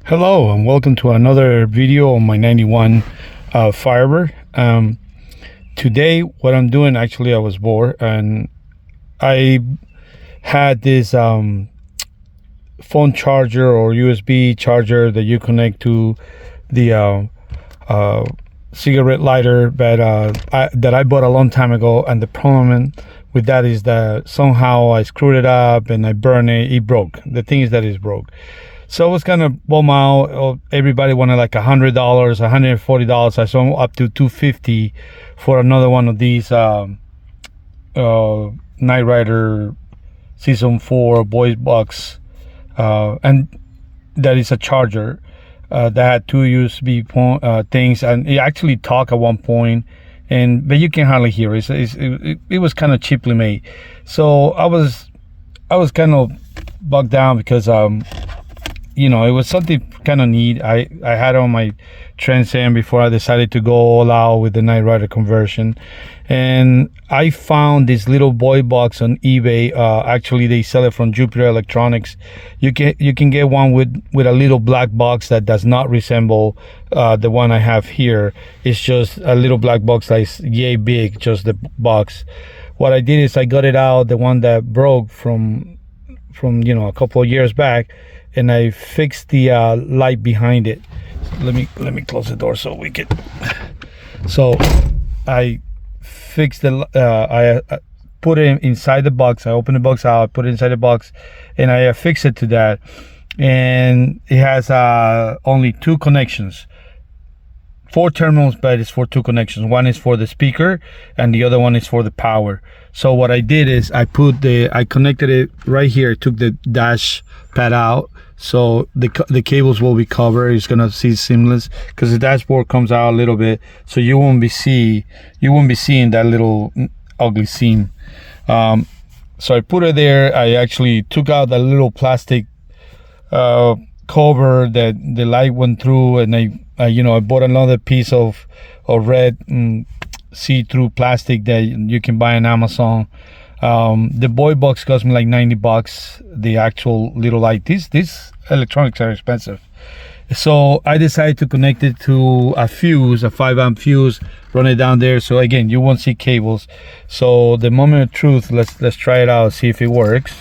Hello and welcome to another video on my 91 Firebird. Today what I'm doing, actually I was bored and I had this phone charger or USB charger that you connect to the cigarette lighter that I bought a long time ago, and the problem with that is that somehow I screwed it up and I burned it. It broke. The thing is that it's broke. So I was kind of bummed out. Everybody wanted like $100, $140. I saw up to $250 for another one of these Knight Rider Season 4 Boys Box, and that is a charger that had two USB things, and it actually talked at one point, but you can hardly hear it. It was kind of cheaply made. So I was kind of bugged down because it was something kind of neat. I had on my Trans Am before I decided to go all out with the Knight Rider conversion, and I found this little boy box on eBay. Actually, they sell it from Jupiter Electronics. You can get one with a little black box that does not resemble the one I have here. It's just a little black box that is yay big, just the box. What I did is I got it out, the one that broke from a couple of years back, and I fixed the light behind it. Let me close the door so we can. So I fixed I put it inside the box. I opened the box out, put it inside the box, and I affixed it to that. And it has only two connections. 4 terminals, but it's for 2 connections. One is for the speaker and the other one is for the power. So what I did is I connected it right here. Took the dash pad out, so the cables will be covered. It's gonna see seamless because the dashboard comes out a little bit, so you won't be seeing that little ugly seam. So I put it there. I actually took out the little plastic cover that the light went through, and I bought another piece of red see-through plastic that you can buy on Amazon. The boy box cost me like $90. The actual little light. These electronics are expensive. So I decided to connect it to a fuse, a 5-amp fuse, run it down there. So again, you won't see cables. So the moment of truth, let's try it out, see if it works.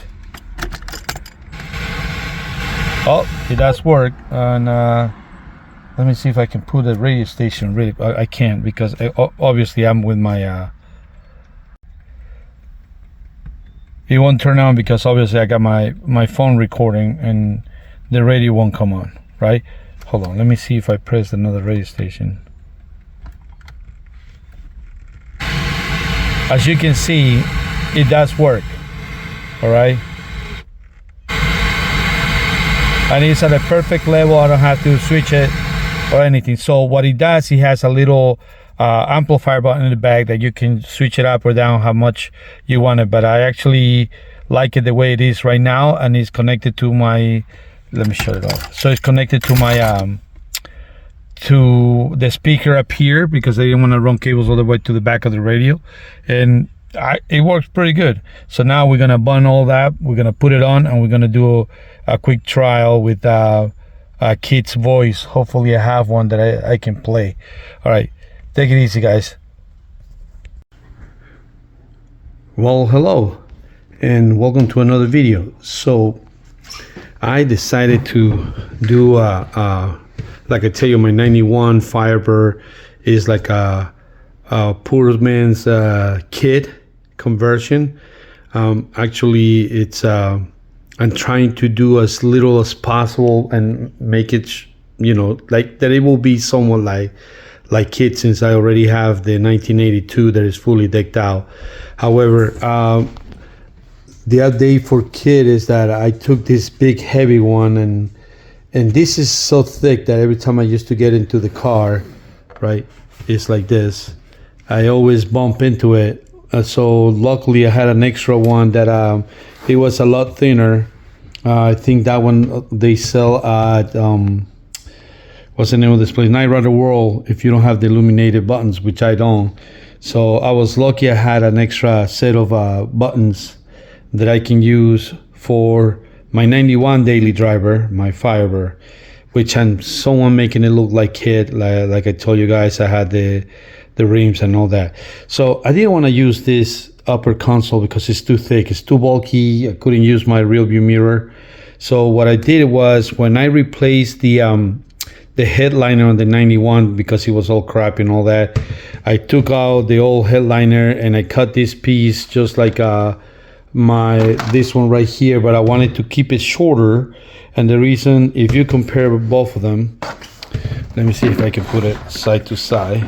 Oh, it does work. And let me see if I can put the radio station. Really, I can't because obviously I'm with my it won't turn on because obviously I got my phone recording and the radio won't come on, right? Hold on, let me see if I press another radio station. As you can see, it does work. All right, and it's at a perfect level. I don't have to switch it or anything. So what it does, it has a little amplifier button in the back that you can switch it up or down how much you want it, but I actually like it the way it is right now, and it's connected to my, let me shut it off. So it's connected to my to the speaker up here because I didn't want to run cables all the way to the back of the radio, and it works pretty good. So now we're gonna bun all that, we're gonna put it on, and we're gonna do a quick trial with KITT's voice. Hopefully I have one that I can play. All right, take it easy, guys. Well, hello and welcome to another video. So I decided to do like I tell you, my 91 Firebird is like a poor man's KITT conversion. Actually, it's I'm trying to do as little as possible and make it like that it will be somewhat like KITT, since I already have the 1982 that is fully decked out. However, the update for KITT is that I took this big heavy one, and this is so thick that every time I used to get into the car, right, it's like this. I always bump into it. So luckily I had an extra one that it was a lot thinner. I think that one they sell at what's the name of this place, Knight Rider World, if you don't have the illuminated buttons, which I don't. So I was lucky I had an extra set of buttons that I can use for my 91 daily driver, my Firebird. which I'm someone making it look like KITT. Like I told you guys, I had the rims and all that. So I didn't want to use this upper console because it's too thick, it's too bulky. I couldn't use my rear view mirror. So what I did was, when I replaced the headliner on the 91, because it was all crap and all that, I took out the old headliner and I cut this piece just like this one right here, but I wanted to keep it shorter. And the reason, if you compare both of them, let me see if I can put it side to side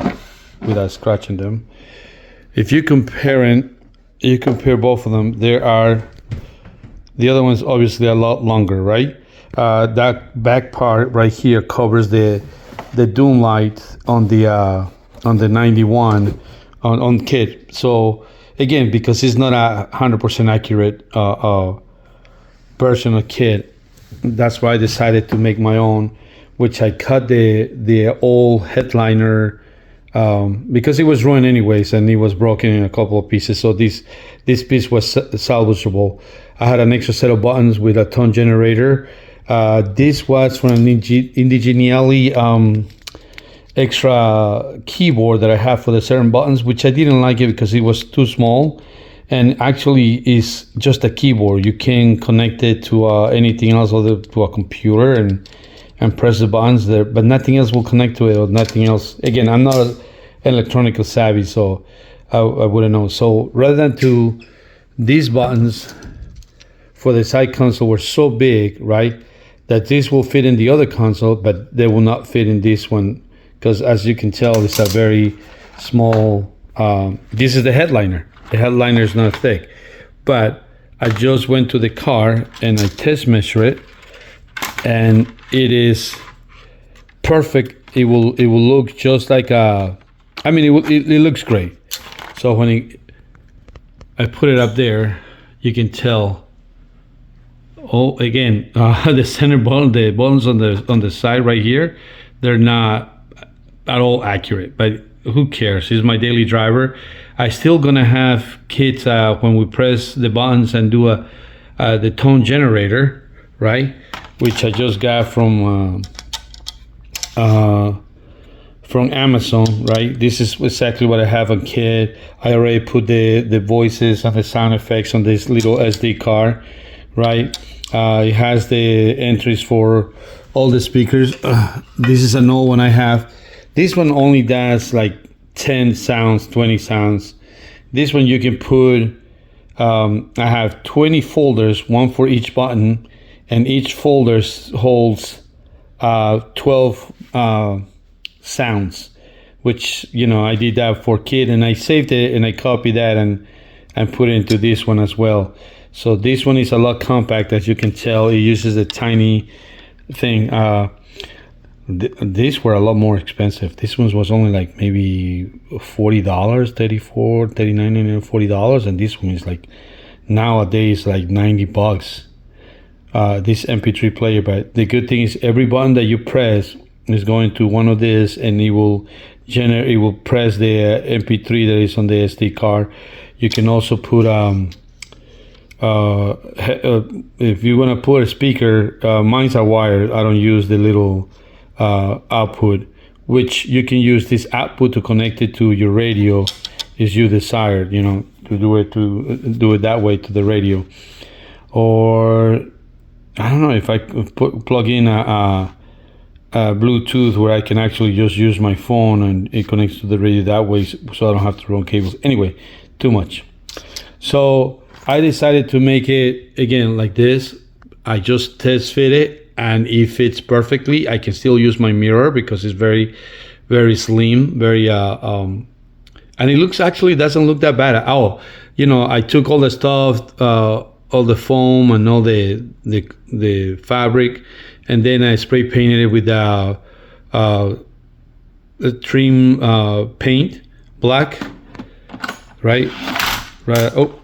without scratching them. If you compare both of them, the other one's obviously a lot longer, right? That back part right here covers the doom light on the 91 on KITT. So again, because it's not a 100% accurate version of KITT, that's why I decided to make my own, which I cut the old headliner because it was ruined anyways, and it was broken in a couple of pieces. So this piece was salvageable. I had an extra set of buttons with a tone generator. This was from an Indigeniali extra keyboard that I have for the certain buttons, which I didn't like it because it was too small, and actually is just a keyboard. You can connect it to anything else other to a computer and press the buttons there, but nothing else will connect to it, or nothing else. Again, I'm not electronical savvy, so I wouldn't know. So rather than these buttons for the side console were so big, right, that this will fit in the other console, but they will not fit in this one, because as you can tell, it's a very small, this is the headliner. The headliner is not thick, but I just went to the car and I test measure it, and it is perfect. It will look just like it looks great. So when I put it up there, you can tell. Oh, again, the center button, the buttons on the side right here, they're not at all accurate, but who cares? It's my daily driver. I still gonna have KITT when we press the buttons and do the tone generator, right? Which I just got from Amazon, right? This is exactly what I have on KITT. I already put the voices and the sound effects on this little SD card, right? It has the entries for all the speakers. This is an old one I have. This one only does like 10 sounds, 20 sounds. This one you can put, I have 20 folders, one for each button, and each folder holds 12 sounds, which, I did that for KITT, and I saved it and I copied that and put it into this one as well. So this one is a lot compact, as you can tell. It uses a tiny thing. These were a lot more expensive. This one was only like maybe $40, $34, $39, and $40, and this one is like nowadays like $90. This MP3 player, but the good thing is every button that you press is going to one of these, and it will press the MP3 that is on the SD card. You can also put if you want to put a speaker, mine's are wired. I don't use the little output, which you can use this output to connect it to your radio, if you desired, to do it that way to the radio. Or I don't know if I could plug in a Bluetooth where I can actually just use my phone and it connects to the radio that way, so I don't have to run cables. Anyway, too much. So I decided to make it again like this. I just test fit it, and it fits perfectly. I can still use my mirror because it's very, very slim, very and it doesn't look that bad. Oh, I took all the stuff, all the foam and all the fabric, and then I spray painted it with a trim paint, black, right. Oh,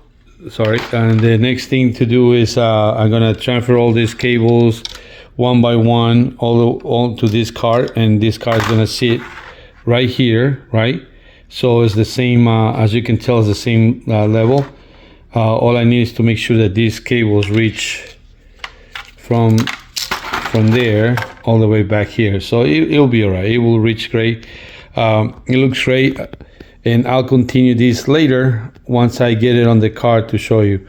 sorry. And the next thing to do is I'm gonna transfer all these cables one by one all to this card, and this card is gonna sit right here, right? So it's the same, as you can tell, it's the same level. All I need is to make sure that these cables reach from there all the way back here. So it'll be all right. It will reach great. It looks great, and I'll continue this later once I get it on the car to show you.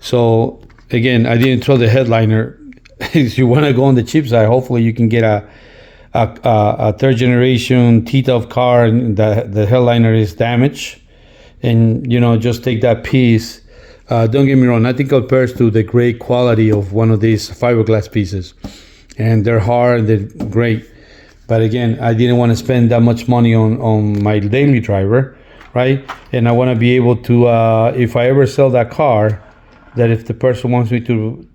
So again, I didn't throw the headliner. If you want to go on the cheap side, hopefully you can get a third generation T-top car and the headliner is damaged, and you know, just take that piece. Don't get me wrong, nothing compares to the great quality of one of these fiberglass pieces, and they're hard, they're great. But again, I didn't want to spend that much money on my daily driver, right? And I want to be able to, if I ever sell that car, that if the person wants me to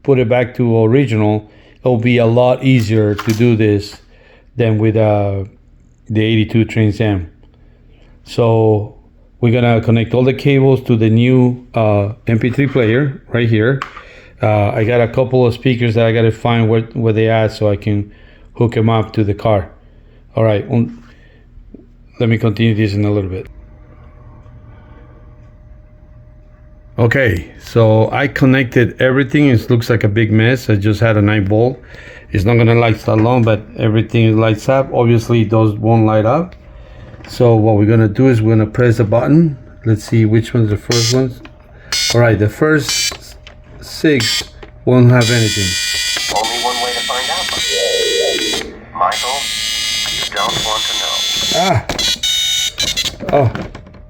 put it back to original, it'll be a lot easier to do this than with the 82 Trans Am. So we're gonna connect all the cables to the new MP3 player right here. I got a couple of speakers that I gotta find where they at so I can hook them up to the car. All right, let me continue this in a little bit. Okay, so I connected everything. It looks like a big mess. I just had a 9-volt. It's not gonna light that long, but everything lights up. Obviously those won't light up. So what we're gonna do is we're gonna press the button. Let's see which one's the first ones. All right, the first 6 won't have anything. Only one way to find out. Michael, you don't want to know. Oh,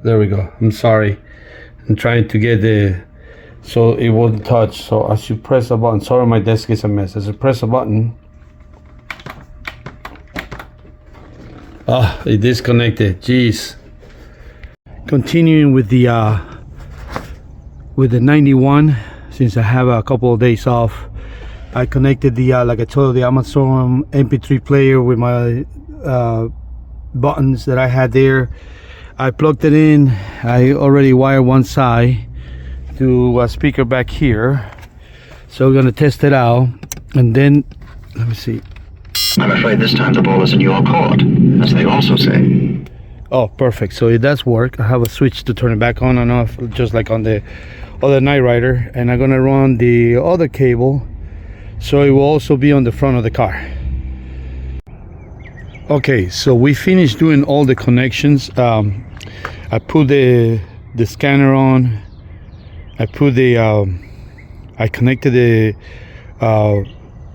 there we go. I'm sorry. I'm trying to get so it won't touch. So as you press the button, sorry, my desk is a mess. As you press the button, it disconnected. Jeez. Continuing with the 91, since I have a couple of days off, I connected the like I told you, the Amazon MP3 player with my buttons that I had there. I plugged it in. I already wired one side to a speaker back here, so we're gonna test it out, and then let me see. I'm afraid this time the ball is in your court, as they also say. Oh, perfect. So it does work. I have a switch to turn it back on and off, just like on the other Night Rider, and I'm gonna run the other cable so it will also be on the front of the car. Okay, so we finished doing all the connections. I put the scanner on. I put I connected the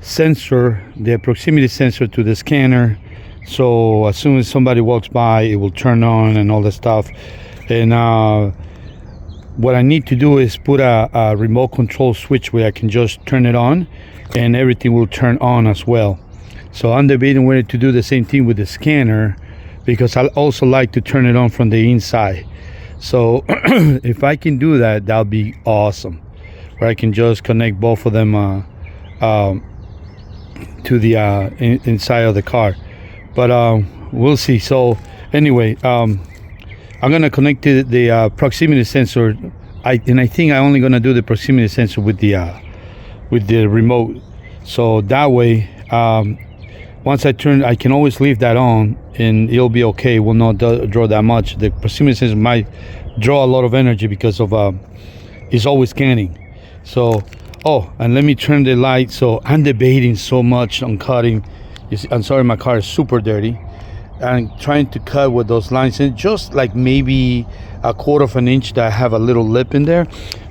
sensor, the proximity sensor, to the scanner. So as soon as somebody walks by, it will turn on and all that stuff. And what I need to do is put a remote control switch where I can just turn it on, and everything will turn on as well. So I'm debating whether to do the same thing with the scanner, because I also like to turn it on from the inside. So if I can do that, that'll be awesome, where I can just connect both of them to the inside of the car. But we'll see. So anyway, I'm gonna connect the proximity sensor. I think I'm only gonna do the proximity sensor with the remote. So that way, once I turn, I can always leave that on and it'll be okay. It will not draw that much. The proximity sensor might draw a lot of energy because of it's always scanning. So and let me turn the light. So I'm debating so much on cutting. I'm sorry, my car is super dirty. I'm trying to cut with those lines, and just like maybe a 1/4 of an inch that I have a little lip in there.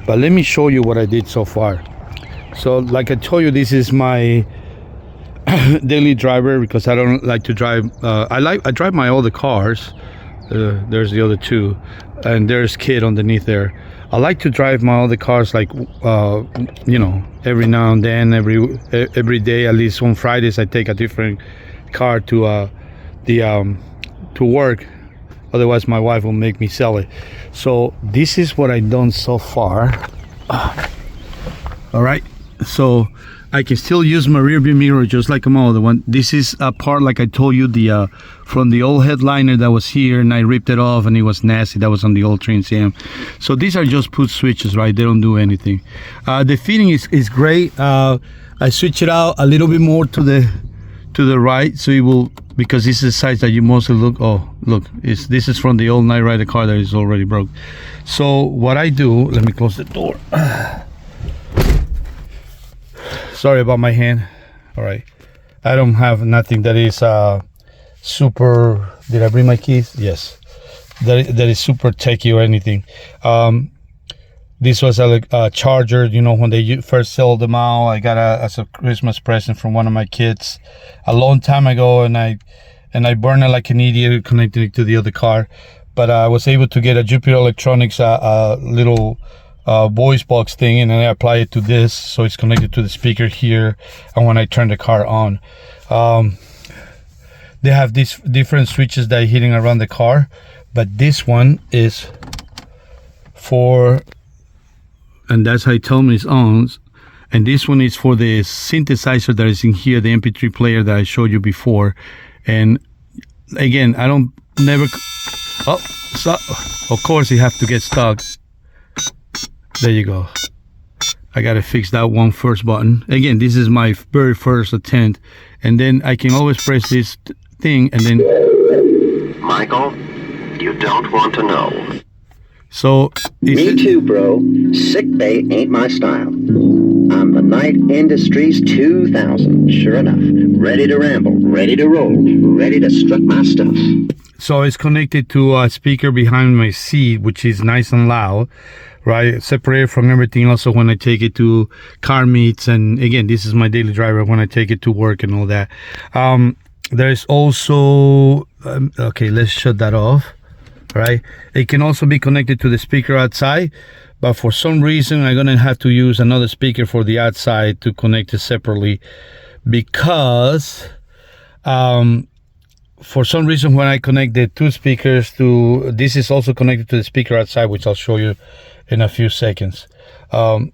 But let me show you what I did so far. So like I told you, this is my daily driver, because I don't like to drive. I drive my other cars. There's the other two, and there's KITT underneath there. I like to drive my other cars, like you know, every now and then, every day. At least on Fridays, I take a different car to to work. Otherwise, my wife will make me sell it. So this is what I've done so far. All right, so I can still use my rear view mirror just like my other one. This is a part, like I told you, the from the old headliner that was here, and I ripped it off and it was nasty. That was on the old Trans Am. So these are just put switches, right? They don't do anything. The fitting is great. I switch it out a little bit more to the right, so it will, because this is the size that you mostly look. Oh, look, this is from the old Night Rider car that is already broke. So what I do, let me close the door. Sorry about my hand. All right, I don't have nothing that is super. Did I bring my keys? Yes. That is super techy or anything. This was a charger, you know, when they first sold them out. I got as a Christmas present from one of my kids a long time ago, and I burned it like an idiot connecting it to the other car. But I was able to get a Jupiter Electronics little voice box thing, and then I apply it to this, so it's connected to the speaker here. And when I turn the car on, they have these different switches that are hitting around the car, but this one is for, and that's how it told me it's on. And this one is for the synthesizer that is in here, the MP3 player that I showed you before. And again, I don't never. Oh, so of course you have to get stuck. There you go. I gotta fix that one first button. Again, this is my very first attempt, and then I can always press this thing, and then. Michael, you don't want to know. So me too, bro. Sick bay ain't my style. I'm the Night Industries 2000. Sure enough, ready to ramble, ready to roll, ready to strut my stuff. So it's connected to a speaker behind my seat, which is nice and loud, right? Separated from everything else. So when I take it to car meets, and again, this is my daily driver when I take it to work and all that. There's also, okay, let's shut that off, right? It can also be connected to the speaker outside, but for some reason, I'm gonna have to use another speaker for the outside to connect it separately, because for some reason, when I connect the two speakers to, this is also connected to the speaker outside, which I'll show you in a few seconds. I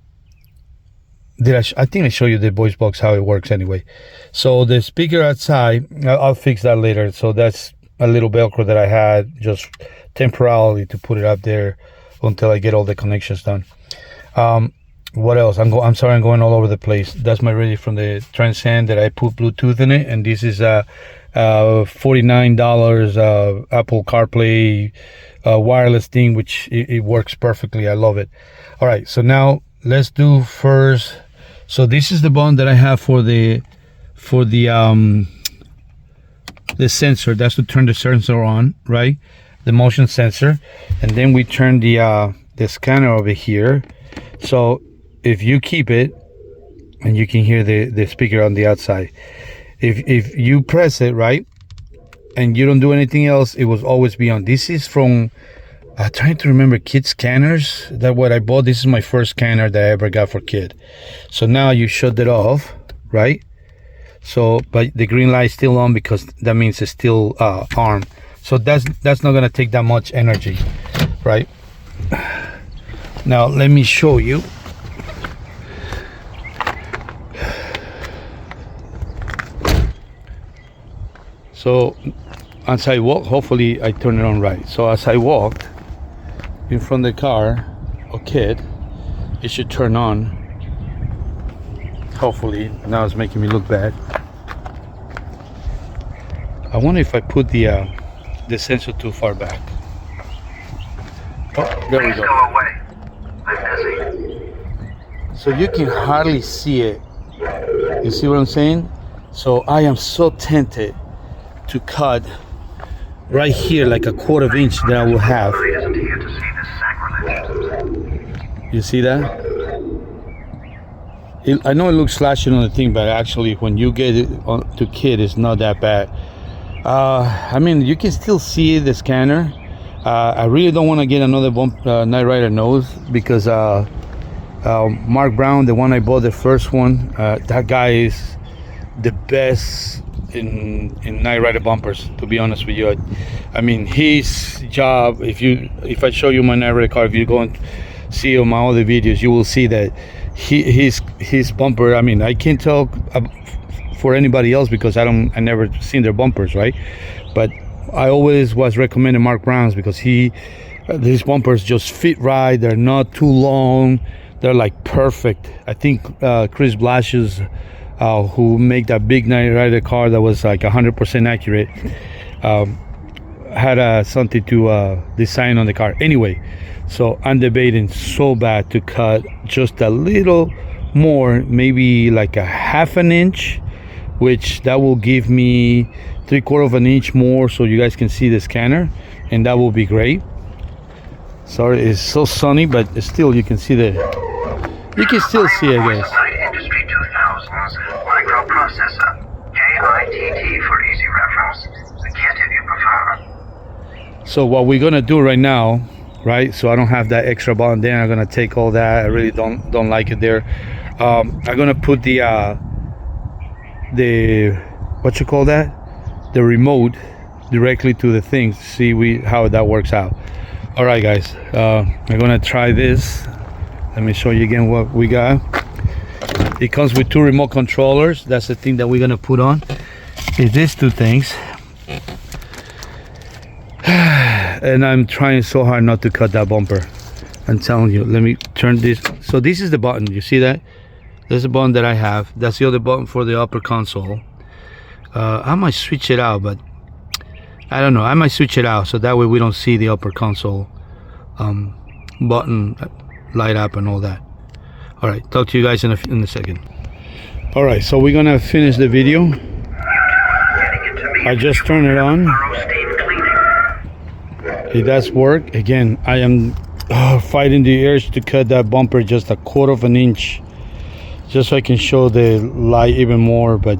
think I show you the voice box, how it works anyway. So the speaker outside, I'll fix that later. So that's a little Velcro that I had just temporarily to put it up there until I get all the connections done. What else? I'm sorry, I'm going all over the place. That's my radio from the Transcend that I put Bluetooth in it, and this is $49 Apple CarPlay wireless thing, which it works perfectly. I love it. All right, so now let's do first. So this is the button that I have for the sensor. That's to turn the sensor on, right? The motion sensor, and then we turn the scanner over here. So if you keep it, and you can hear the speaker on the outside. If you press it, right, and you don't do anything else, it will always be on. This is from, I'm trying to remember, KITT scanners. That what I bought. This is my first scanner that I ever got for KITT. So now you shut it off, right? So, but the green light is still on because that means it's still armed. So that's not gonna take that much energy, right? Now let me show you. So as I walk, hopefully I turn it on right. So as I walked in front of the car or KITT, it should turn on. Hopefully. Now it's making me look bad. I wonder if I put the sensor too far back. Oh, there we go. Go away. I'm busy. So you can hardly see it. You see what I'm saying? So I am so tempted to cut right here like a quarter of an inch that I will have. Isn't here to see this sacrilege. You see that? I know it looks slashy on the thing, but actually when you get it to KITT, it's not that bad. I mean, you can still see the scanner. I really don't want to get another Knight Rider nose, because Mark Brown, the one I bought, the first one, that guy is the best in Knight Rider bumpers, to be honest with you. I mean, his job, if I show you my Knight Rider car, if you go and see on my other videos, you will see that his bumper, I mean, I can't tell for anybody else because I never seen their bumpers, right? But I always was recommending Mark Brown's because these bumpers just fit right. They're not too long. They're like perfect. I think Chris Blashes, who made that big Knight Rider car that was like 100% accurate, had something to design on the car. Anyway, so I'm debating so bad to cut just a little more, maybe like a half an inch, which that will give me 3/4 of an inch more so you guys can see the scanner, and that will be great. Sorry, it's so sunny, but still you can see you can still see, I guess. Industry 2000's microprocessor, KITT for easy reference, the KITT if you prefer. So what we're gonna do right now, right? So I don't have that extra button there. I'm gonna take all that. I really don't like it there. I'm gonna put the what you call that? The remote directly to the thing. See how that works out. All right, guys. I'm gonna try this. Let me show you again what we got. It comes with 2 remote controllers. That's the thing that we're gonna put on. Is these 2 things. And I'm trying so hard not to cut that bumper. I'm telling you. Let me turn this. So this is the button. You see that? There's a button that I have. That's the other button for the upper console. I might switch it out, but I don't know. I might switch it out so that way we don't see the upper console button light up and all that. All right, talk to you guys in a second. All right, so we're gonna finish the video. I just turned it on. It does work. Again, I am fighting the urge to cut that bumper just 1/4 of an inch, just so I can show the light even more. But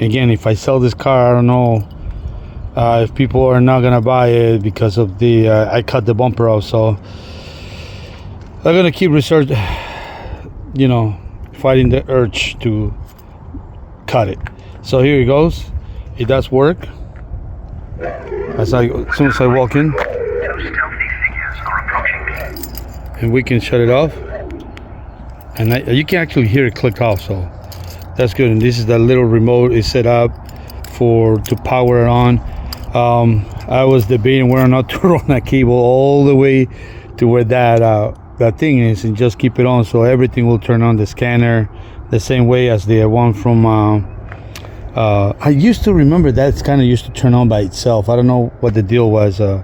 again, if I sell this car, I don't know if people are not gonna buy it because of the I cut the bumper off. So I'm gonna keep research, fighting the urge to cut it. So here it goes. It does work. As soon as I walk in, 2 stealthy figures are approaching. and we can shut it off, and you can actually hear it click off. So that's good. And this is the little remote is set up to power it on. I was debating whether or not to run a cable all the way to where that thing is and just keep it on, so everything will turn on. The scanner the same way as the one from I used to remember that kind of used to turn on by itself. I don't know what the deal was. I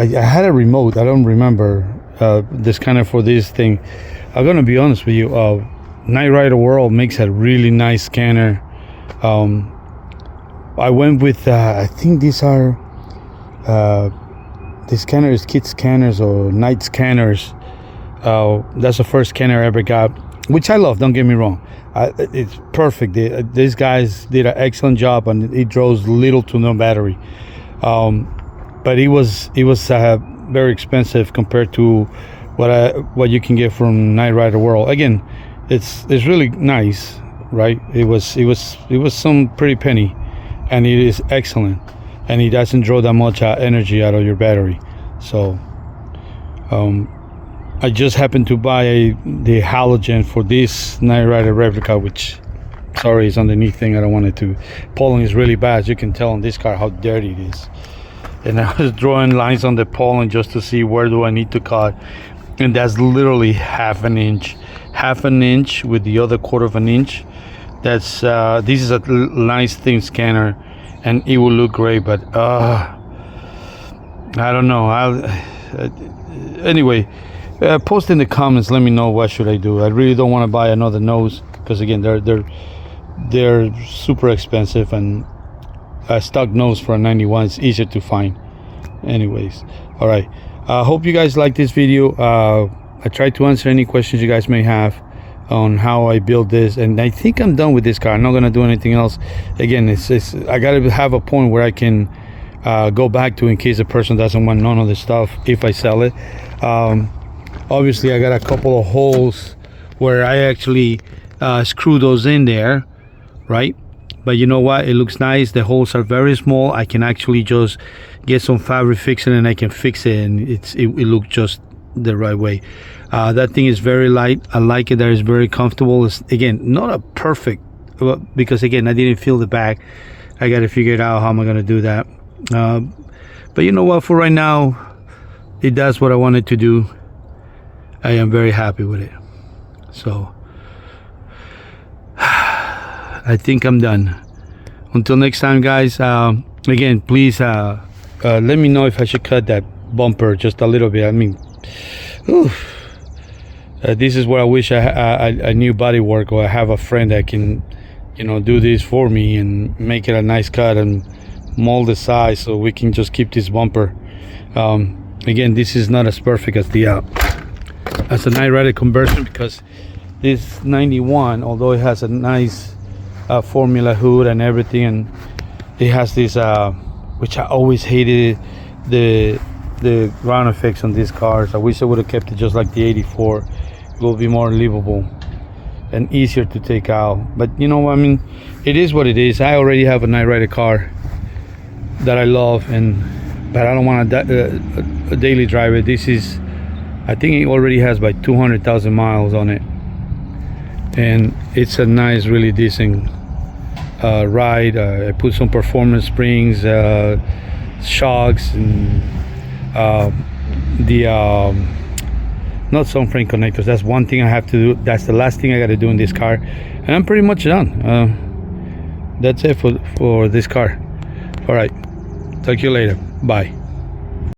had a remote. I don't remember this kind of for this thing. I'm gonna be honest with you. Knight Rider World makes a really nice scanner. I went with I think these are the scanners, KITT scanners or Knight scanners. That's the first scanner I ever got, which I love. Don't get me wrong. It's perfect. These guys did an excellent job, and it draws little to no battery. But it was very expensive compared to what you can get from Knight Rider World. Again, it's really nice, right? It was some pretty penny, and it is excellent, and it doesn't draw that much energy out of your battery. So I just happened to buy the halogen for this Knight Rider replica, which, sorry, is underneath thing. I don't want it to. Pollen is really bad. As you can tell on this car how dirty it is. And I was drawing lines on the pollen just to see where do I need to cut. And that's literally half an inch with the other 1/4 of an inch. That's this is a nice thin scanner, and it will look great, but I don't know. Anyway, post in the comments, let me know what should I do. I really don't want to buy another nose, because again, they're super expensive, and a stock nose for a 91 is easier to find. Anyways, all right, I hope you guys like this video. I tried to answer any questions you guys may have on how I build this, and I think I'm done with this car. I'm not gonna do anything else. Again, it's I gotta have a point where I can go back to in case the person doesn't want none of the stuff if I sell it. Obviously I got a couple of holes where I actually screw those in there, right? But you know what, it looks nice. The holes are very small. I can actually just get some fabric fixing and I can fix it, and it looks just the right way. That thing is very light. I like it. That is very comfortable. It's, again, not a perfect, because again, I didn't feel the back. I got to figure it out how am I going to do that. But you know what, for right now, it does what I wanted to do. I am very happy with it. So I think I'm done. Until next time, guys, again, please let me know if I should cut that bumper just a little bit. I mean, This is where I wish I knew body work, or I have a friend that can, you know, do this for me and make it a nice cut and mold the size so we can just keep this bumper. Again, this is not as perfect as the as a Night Rider conversion, because this 91, although it has a nice formula hood and everything, and it has this which I always hated, the ground effects on these cars. I wish I would have kept it just like the 84. It will be more livable and easier to take out. But you know, I mean, it is what it is. I already have a Night Rider car that I love, but I don't want to daily drive it. This is, I think it already has about 200,000 miles on it, and it's a nice, really decent ride. I put some performance springs, shocks, and not some frame connectors. That's one thing I have to do. That's the last thing I got to do in this car, and I'm pretty much done. That's it for this car. All right, talk to you later. Bye.